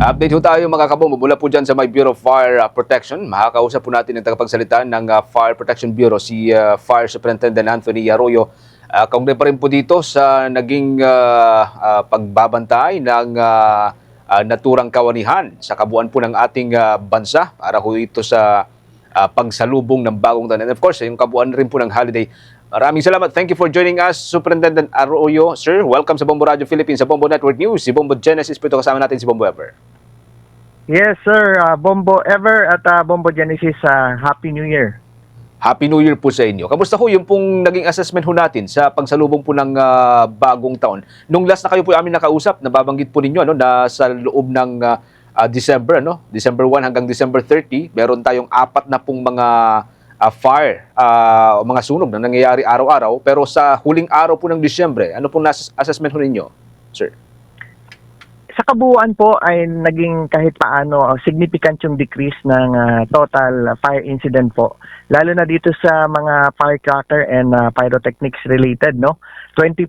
Update ho tayo mga kabombo mula po dyan sa may Bureau of Fire Protection. Makakausap po natin ang tagapagsalita ng Fire Protection Bureau, si Fire Superintendent Anthony Arroyo. Kaunay pa rin po dito sa naging pagbabantay ng naturang kawanihan sa kabuuan po ng ating bansa para ho ito sa pagsalubong ng bagong taon. And of course, yung kabuuan rin po ng holiday. Maraming salamat. Thank you for joining us, Superintendent Arroyo. Sir, welcome sa Bombo Radio Philippines, sa Bombo Network News. Si Bombo Genesis po ito, kasama natin si Bombo Ever. Yes, sir. Bombo Ever at Bombo Genesis, Happy New Year. Happy New Year po sa inyo. Kamusta ho yung pong naging assessment ho natin sa pagsalubong po ng bagong taon? Nung last na kayo po amin nakausap, nababanggit po ninyo na sa loob ng December, December 1 hanggang December 30, meron tayong 4 na pong mga fire, mga sunog na nangyayari araw-araw. Pero sa huling araw po ng Disyembre, ano pong assessment ho ninyo, sir? Sa kabuuan po ay naging kahit paano significant yung decrease ng total fire incident po. Lalo na dito sa mga firecracker and pyrotechnics related, 28%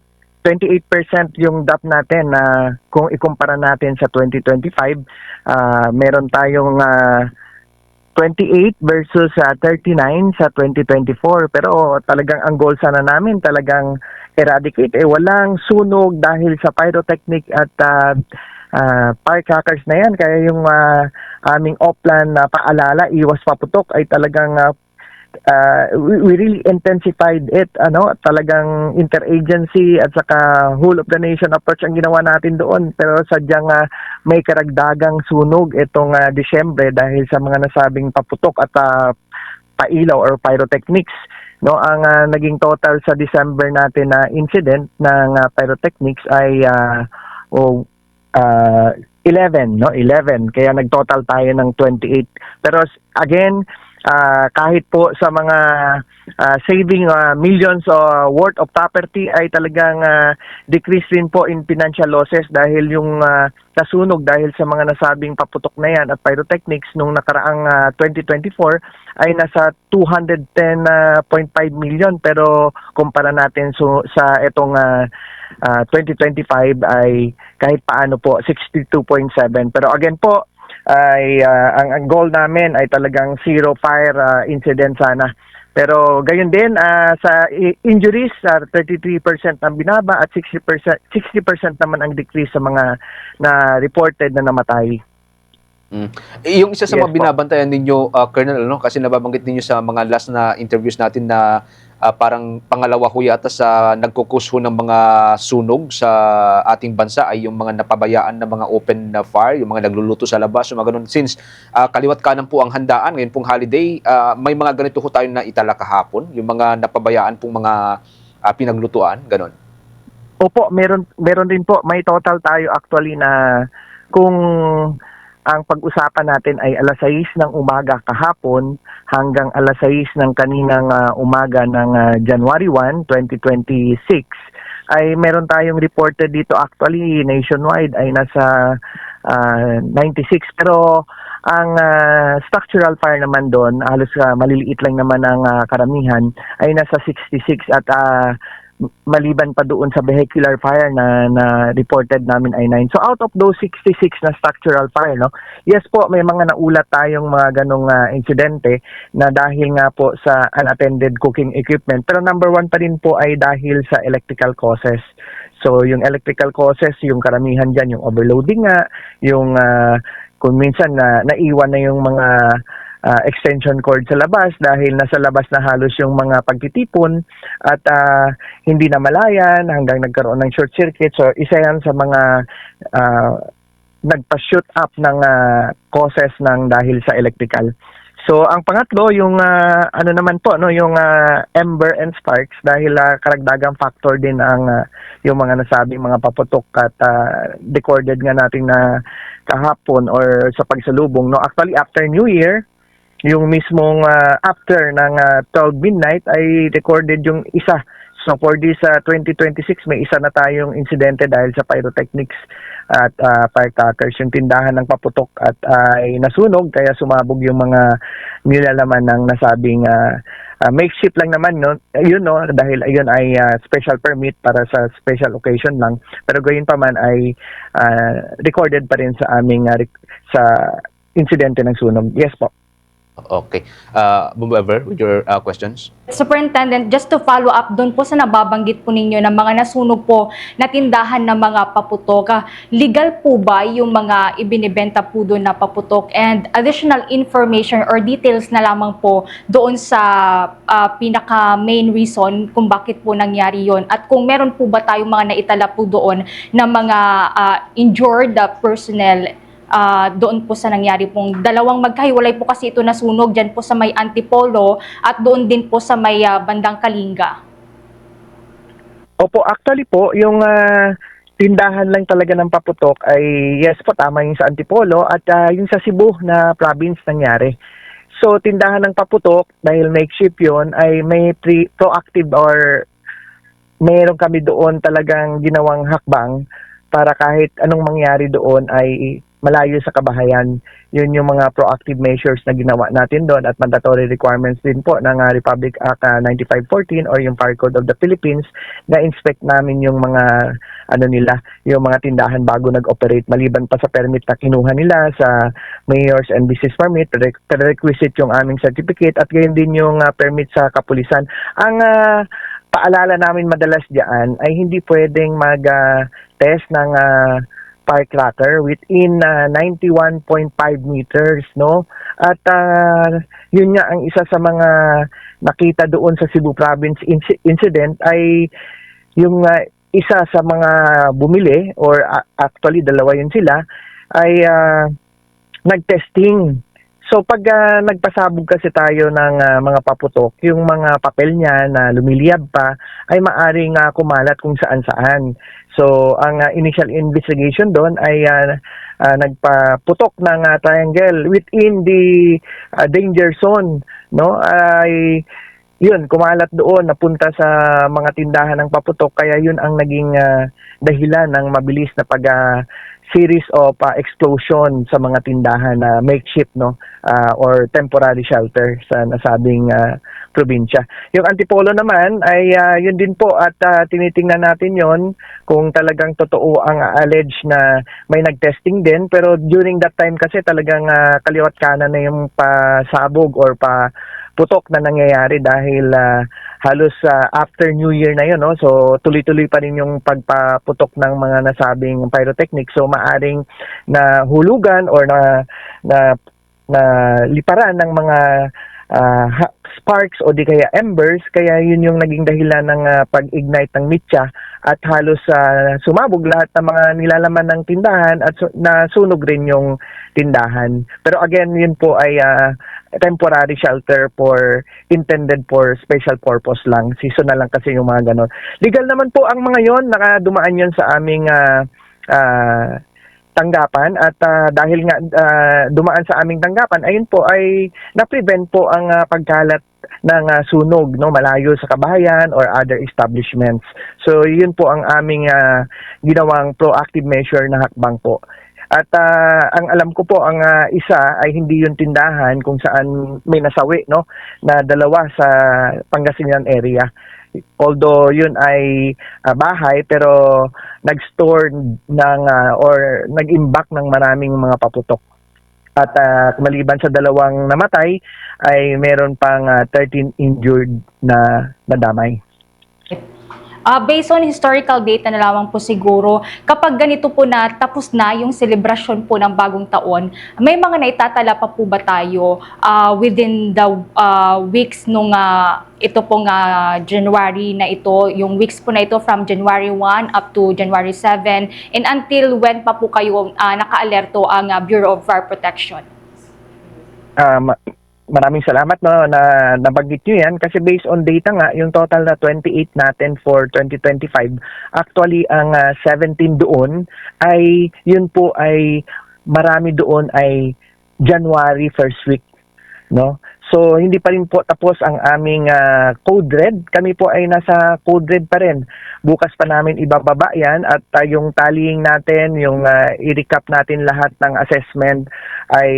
yung DAP natin na kung ikumpara natin sa 2025, meron tayong 28 versus 39 sa 2024. Pero talagang ang goal sana namin talagang eradicate. Walang sunog dahil sa pyrotechnic at firecrackers na yan. Kaya yung aming offline na paalala, iwas paputok, ay talagang we really intensified it. Talagang interagency at saka whole of the nation approach ang ginawa natin doon. Pero sadyang may karagdagang sunog itong Disyembre dahil sa mga nasabing paputok at pailaw or pyrotechnics. Ang naging total sa December natin na incident ng pyrotechnics ay 11, 11. Kaya nag-total tayo ng 28. Pero again, kahit po sa mga saving millions worth of property ay talagang decrease rin po in financial losses dahil yung nasunog dahil sa mga nasabing paputok na yan at pyrotechnics nung nakaraang 2024 ay nasa 210.5 million. Pero kumpara natin sa itong 2025 ay kahit paano po 62.7. Pero again po ay ang goal namin ay talagang zero fire incident sana. Pero gayon din sa injuries 33% ang binaba at 60% naman ang decrease sa mga na reported na namatay. Yung isa sa mga binabantayan ninyo, Colonel, kasi nababanggit ninyo sa mga last na interviews natin na parang pangalawa ho yata sa nagkukus ho ng mga sunog sa ating bansa ay yung mga napabayaan na mga open fire, yung mga nagluluto sa labas, yung mga ganun. Since kaliwat kanan po ang handaan, ngayon pong holiday, may mga ganito ho tayo na itala kahapon, yung mga napabayaan pong mga pinaglutuan, ganun. Opo, meron din po. May total tayo actually na kung ang pag-usapan natin ay alas 6 ng umaga kahapon hanggang alas 6 ng kaninang umaga ng January 1, 2026 ay meron tayong reported dito actually nationwide ay nasa 96. Pero ang structural fire naman doon, halos maliliit lang naman ang karamihan, ay nasa 66 at maliban pa doon sa vehicular fire na reported namin ay 9. So out of those 66 na structural fire, yes po, may mga naulat tayong mga ganong insidente na dahil nga po sa unattended cooking equipment. Pero number 1 pa rin po ay dahil sa electrical causes. So yung electrical causes, yung karamihan dyan, yung overloading nga, yung kung minsan naiwan na yung mga extension cord sa labas dahil nasa labas na halos yung mga pagtitipon at hindi na malayan hanggang nagkaroon ng short circuit. So isa yan sa mga nagpa-shoot up ng causes ng dahil sa electrical. So ang pangatlo yung ano naman po yung ember and sparks dahil karagdagang factor din ang yung mga nasabing mga paputok at recorded nga natin na kahapon or sa pagsalubong. Actually after New Year, yung mismong after ng 12 midnight ay recorded yung isa. So for this 2026, may isa na tayong insidente dahil sa pyrotechnics at firecrackers. Yung tindahan ng paputok at ay nasunog kaya sumabog yung mga nilalaman ng nasabing makeshift lang naman, dahil ayun ay special permit para sa special occasion lang. Pero gayon pa man ay recorded pa rin sa aming sa insidente ng sunog. Yes po. Okay. Bombo Ever, with your questions? Superintendent, just to follow up doon po sa nababanggit po ninyo ng mga nasunog po na tindahan ng mga paputok, legal po ba yung mga ibinibenta po doon na paputok, and additional information or details na lamang po doon sa pinaka main reason kung bakit po nangyari yon, at kung meron po ba tayong mga naitala po doon na mga injured personnel doon po sa nangyari pong dalawang magkahiwalay po kasi ito nasunog dyan po sa may Antipolo at doon din po sa may bandang Kalinga. Opo, actually po, yung tindahan lang talaga ng paputok ay yes po, tama yung sa Antipolo at yung sa Cebu na province nangyari. So, tindahan ng paputok, dahil makeshift yun, ay may proactive or mayroon kami doon talagang ginawang hakbang para kahit anong mangyari doon ay malayo sa kabahayan. Yun yung mga proactive measures na ginawa natin doon at mandatory requirements din po ng Republic Act 9514 or yung Fire Code of the Philippines na inspect namin yung mga yung mga tindahan bago nag-operate, maliban pa sa permit na kinuha nila sa mayor's and business permit, requisite yung aming certificate at gayon din yung permit sa kapulisan. Ang paalala namin madalas diyan ay hindi pwedeng mag-test ng firecracker within 91.5 meters, no? At yun nga ang isa sa mga nakita doon sa Cebu Province incident ay yung isa sa mga bumili, or actually dalawa yun sila, ay nag-testing. So pag nagpasabog kasi tayo ng mga paputok, yung mga papel niya na lumiliyab pa ay maaring kumalat kung saan-saan. So ang initial investigation doon ay nagpaputok ng triangle within the danger zone, no? Ay yun, kumalat doon, napunta sa mga tindahan ng paputok, kaya yun ang naging dahilan ng mabilis na series of explosion sa mga tindahan na makeshift, no, or temporary shelter sa nasabing probinsya. Yung Antipolo naman ay yun din po, at tinitingnan natin yon kung talagang totoo ang alleged na may nag-testing din, pero during that time kasi talagang kaliwat kanan na yung pasabog or putok na nangyayari dahil halos after New Year na yun, no? So tuloy-tuloy pa rin yung pagpaputok ng mga nasabing pyrotechnics. So maaring na hulugan or na liparan ng mga sparks o di kaya embers, kaya yun yung naging dahilan ng pag-ignite ng mitya at halos sumabog lahat ng mga nilalaman ng tindahan at nasunog rin yung tindahan. Pero again, yun po ay temporary shelter intended for special purpose lang. Seasonal lang kasi yung mga ganon. Legal naman po ang mga yon, nakadumaan yon sa aming tanggapan, at dahil nga dumaan sa aming tanggapan, ayun po ay na-prevent po ang pagkalat ng sunog, no, malayo sa kabahayan or other establishments. So yun po ang aming ginawang proactive measure na hakbang po. At ang alam ko po, ang isa ay hindi yung tindahan kung saan may nasawi, no, na dalawa sa Pangasinan area. Although yun ay bahay, pero nag-store ng or nag-imbak ng maraming mga paputok. At maliban sa dalawang namatay, ay meron pang 13 injured na nadamay. Based on historical data na lamang po siguro, kapag ganito po na tapos na yung selebrasyon po ng bagong taon, may mga naitatala pa po ba tayo within the weeks nung ito pong January na ito, yung weeks po na ito from January 1 up to January 7, and until when pa po kayo naka-alerto ang Bureau of Fire Protection? Maraming salamat, no, na nabanggit nyo yan, kasi based on data nga, yung total na 28 natin for 2025, actually ang 17 doon ay yun po ay marami doon ay January first week, no? So hindi pa rin po tapos ang aming code red. Kami po ay nasa code red pa rin. Bukas pa namin ibababa yan, at yung tallying natin, yung i-recap natin lahat ng assessment ay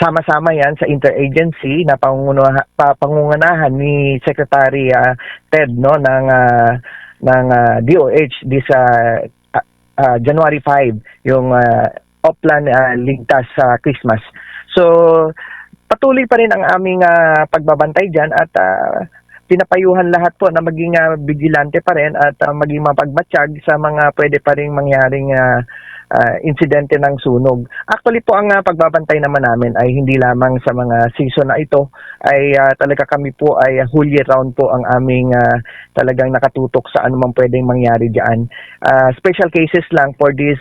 sama-sama yan sa interagency na pangunganahan ni Secretary Ted, no, ng DOH this January 5, yung Oplan ligtas sa Christmas. So, patuloy pa rin ang aming pagbabantay dyan at pinapayuhan lahat po na maging vigilante pa rin at maging mapagmatsyag sa mga pwede pa rin mangyaring insidente ng sunog. Actually po ang pagbabantay naman namin ay hindi lamang sa mga season na ito, ay talaga kami po ay whole year round po ang aming talagang nakatutok sa anumang pwedeng mangyari diyan. Special cases lang for this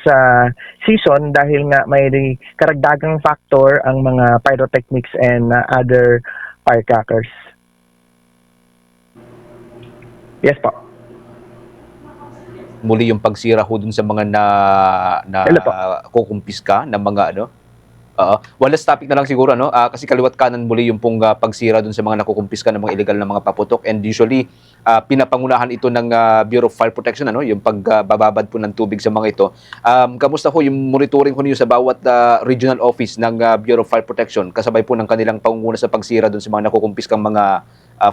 season dahil nga may karagdagang factor ang mga pyrotechnics and other firecrackers. Yes po. Muli yung pagsira ho dun sa mga Hello po. kukumpiska ng mga last topic na lang siguro, no? Kasi kaliwat kanan muli yung pong pagsira dun sa mga nakukumpiska ng mga illegal na mga paputok, and usually pinapangunahan ito ng Bureau of Fire Protection, ano, yung pagbababad po ng tubig sa mga ito. Kamusta ho yung monitoring ho niyo sa bawat regional office ng Bureau of Fire Protection kasabay po ng kanilang pangunguna sa pagsira dun sa mga nakukumpiskang mga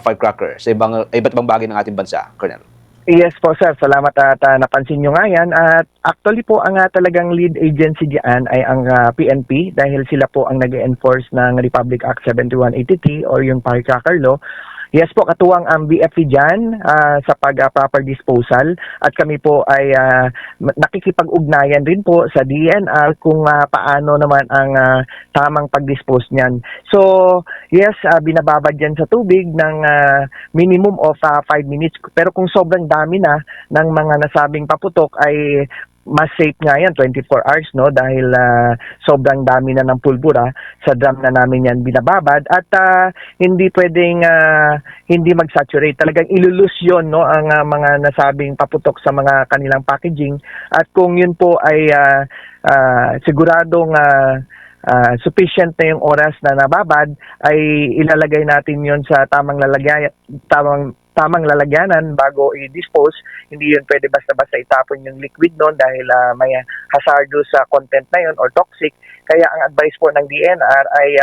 firecracker sa iba't ibang bagay ng ating bansa, Colonel? Yes po sir, salamat at napansin nyo nga yan. At actually po ang talagang lead agency diyan ay ang PNP dahil sila po ang nag-enforce ng Republic Act 7183 or yung firecracker law. Yes po, katuwang ang BFP dyan sa proper disposal at kami po ay nakikipag-ugnayan rin po sa DNR kung paano naman ang tamang pag-dispose niyan. So, yes, binababad dyan sa tubig ng minimum of 5 minutes. Pero kung sobrang dami na ng mga nasabing paputok ay mas safe nga yan, 24 hours, no? Dahil sobrang dami na ng pulbura, sa drum na namin yan binababad at hindi pwedeng hindi mag-saturate. Talagang ilulus yun, no? Ang mga nasabing paputok sa mga kanilang packaging. At kung yun po ay siguradong sufficient na yung oras na nababad, ay ilalagay natin yun sa tamang lalagyanan bago i-dispose. Hindi yun pwede basta-basta itapon yung liquid noon dahil may hazardous content na yun or toxic. Kaya ang advice po ng DNR ay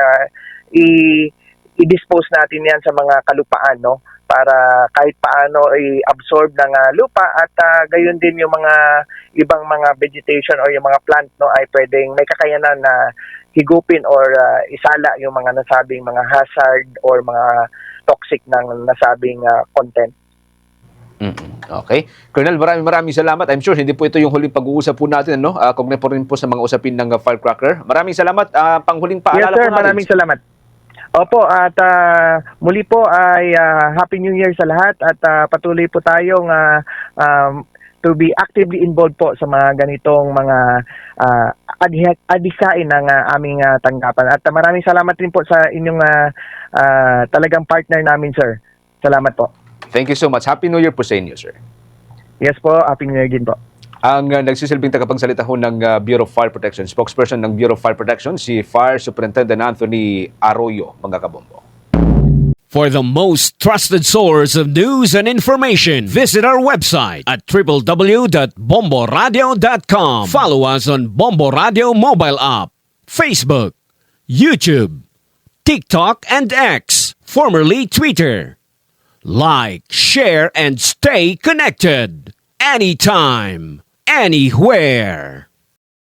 i-dispose natin yan sa mga kalupaan, no? Para kahit paano i-absorb ng lupa at gayon din yung mga ibang mga vegetation or yung mga plant, no, ay pwedeng may kakayanan na higupin or isala yung mga nasabing mga hazard or mga toxic ng nasabing content. Okay. Colonel, maraming salamat. I'm sure hindi po ito yung huling pag-uusap po natin, no? Kaugnay po rin po sa mga usapin ng firecracker. Maraming salamat. Panghuling paalala Yes sir, po natin. maraming salamat. Opo, at muli po ay Happy New Year sa lahat at patuloy po tayong to be actively involved po sa mga ganitong mga adhikain ng aming tanggapan. At maraming salamat rin po sa inyong talagang partner namin, sir. Salamat po. Thank you so much. Happy New Year po sa inyo, sir. Yes po, Happy New Year din po. Ang nagsisilbing tagapagsalita ho ng Bureau of Fire Protection, spokesperson ng Bureau of Fire Protection, si Fire Superintendent Anthony Arroyo, mga kabombo. For the most trusted source of news and information, visit our website at www.bomboradio.com. Follow us on Bombo Radio mobile app, Facebook, YouTube, TikTok, and X, formerly Twitter. Like, share, and stay connected. Anytime, anywhere.